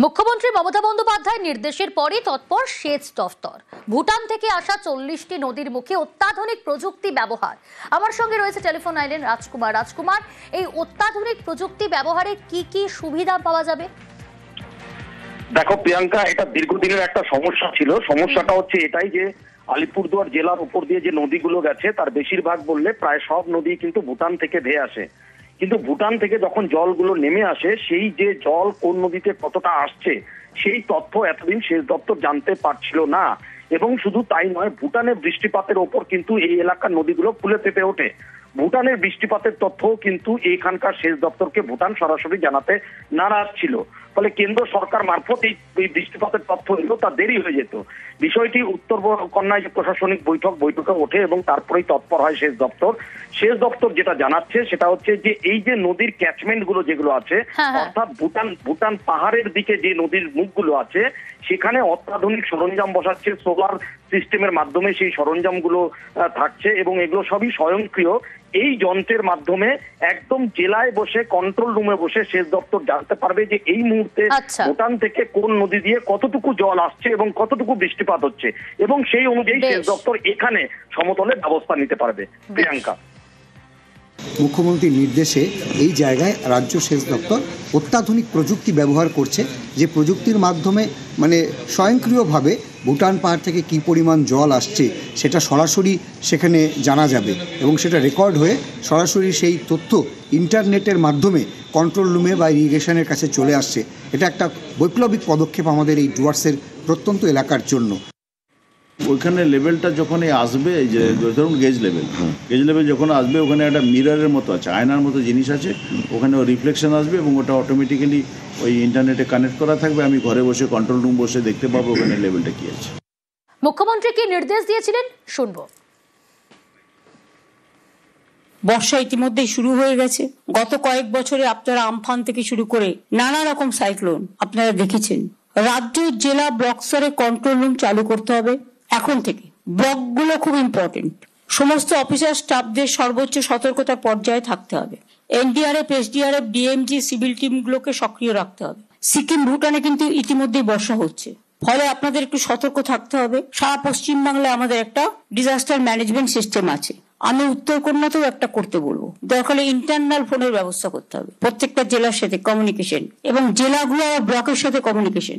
মুখ্যমন্ত্রী মমতা বন্দ্যোপাধ্যায়ের নির্দেশের পরে তৎপর সেচ দফতর। ভুটান থেকে আসা 40টি নদীর মুখে অত্যাধুনিক প্রযুক্তি ব্যবহার। আমার সঙ্গে রয়েছে টেলিফোন লাইনে রাজকুমার। এই অত্যাধুনিক প্রযুক্তি ব্যবহারে কি কি সুবিধা পাওয়া যাবে? দেখো প্রিয়াঙ্কা, এটা দীর্ঘদিনের একটা সমস্যা ছিল। সমস্যাটা হচ্ছে এটাই যে আলিপুরদুয়ার জেলার উপর দিয়ে যে নদীগুলো গেছে তার বেশিরভাগ বললে প্রায় সব নদী কিন্তু ভুটান থেকে ধেয়ে আসে। কিন্তু ভুটান থেকে যখন জলগুলো নেমে আসে, সেই যে জল কোন নদীতে কতটা আসছে সেই তথ্য এতদিন সেচ দপ্তর জানতে পারছিল না। এবং শুধু তাই নয়, ভুটানের বৃষ্টিপাতের ওপর কিন্তু এই এলাকার নদীগুলো ফুলে ফেঁপে ওঠে। ভুটানের বৃষ্টিপাতের তথ্যও কিন্তু এখানকার সেচ দপ্তরকে ভুটান সরাসরি জানাতে নারাজ ছিল। ফলে কেন্দ্র সরকার মারফত এই বৃষ্টিপাতের তথ্য এলো, তা দেরি হয়ে যেত। বিষয়টি উত্তর কন্যায় যে প্রশাসনিক বৈঠকে ওঠে এবং তারপরেই তৎপর হয় সেচ দপ্তর। সেচ দপ্তর যেটা জানাচ্ছে সেটা হচ্ছে যে এই যে নদীর ক্যাচমেন্ট গুলো যেগুলো আছে, অর্থাৎ ভুটান পাহাড়ের দিকে যে নদীর মুখগুলো আছে সেখানে অত্যাধুনিক সরঞ্জাম বসাচ্ছে। সোলার সিস্টেমের মাধ্যমে সেই সরঞ্জামগুলো থাকছে এবং এগুলো সবই স্বয়ংক্রিয়। এই যন্ত্রের মাধ্যমে একদম জেলায় বসে কন্ট্রোল রুমে বসে সেচ দপ্তর জানতে পারবে যে এই মুহূর্তে ভুটান থেকে কোন নদী দিয়ে কতটুকু জল আসছে এবং কতটুকু বৃষ্টিপাত হচ্ছে, এবং সেই অনুযায়ী সেচ দপ্তর এখানে সমতলে ব্যবস্থা নিতে পারবে। প্রিয়াঙ্কা, মুখ্যমন্ত্রীর নির্দেশে এই জায়গায় রাজ্য সেচ দপ্তর অত্যাধুনিক প্রযুক্তি ব্যবহার করছে, যে প্রযুক্তির মাধ্যমে স্বয়ংক্রিয়ভাবে ভুটান পাহাড় থেকে কী পরিমাণ জল আসছে সেটা সরাসরি সেখানে জানা যাবে এবং সেটা রেকর্ড হয়ে সরাসরি সেই তথ্য ইন্টারনেটের মাধ্যমে কন্ট্রোল রুমে বা ইরিগেশনের কাছে চলে আসছে। এটা একটা বৈপ্লবিক পদক্ষেপ আমাদের এই ডুয়ার্সের প্রত্যন্ত এলাকার জন্য। ওইখানে লেভেলটা যখনই আসবে, এই যে ধরুন গেজ লেভেল যখন আসবে, ওখানে একটা মিররের মতো আছে, আয়নার মতো জিনিস আছে, ওখানে রিফ্লেকশন আসবে এবং ওটা অটোমেটিক্যালি ওই ইন্টারনেটে কানেক্ট করা থাকবে। আমি ঘরে বসে কন্ট্রোল রুম বসে দেখতে পাবো ওখানে লেভেলটা কি আছে। মুখ্যমন্ত্রী কি নির্দেশ দিয়েছিলেন শুনবো। বর্ষা ইতিমধ্যেই শুরু হয়ে গেছে। গত কয়েক বছরে আপনারা আমফান থেকে শুরু করে নানা রকম সাইক্লোন আপনারা দেখেছেন। রাজ্য, জেলা, ব্লক স্তরে কন্ট্রোল রুম চালু করতে হবে এখন থেকে। ব্লকগুলো খুব ইম্পর্টেন্ট। সমস্ত অফিসার স্টাফদের সর্বোচ্চ সতর্কতার পর্যায়ে থাকতে হবে। এনডিআরএফ, এসডিআরএফ, ডিএমজি, সিভিল টিমগুলোকে সক্রিয় রাখতে হবে। সিকিম, ভুটানে কিন্তু ইতিমধ্যেই বর্ষা হচ্ছে, ফলে আপনাদের একটু সতর্ক থাকতে হবে। সারা পশ্চিমবাংলায় আমাদের একটা ডিজাস্টার ম্যানেজমেন্ট সিস্টেম আছে। আমি উত্তরকন্যাতেও একটা করতে বলবো। দরকার হলে ইন্টারনাল ফোনের ব্যবস্থা করতে হবে প্রত্যেকটা জেলার সাথে কমিউনিকেশন, এবং জেলাগুলো আর ব্লকের সাথে কমিউনিকেশন।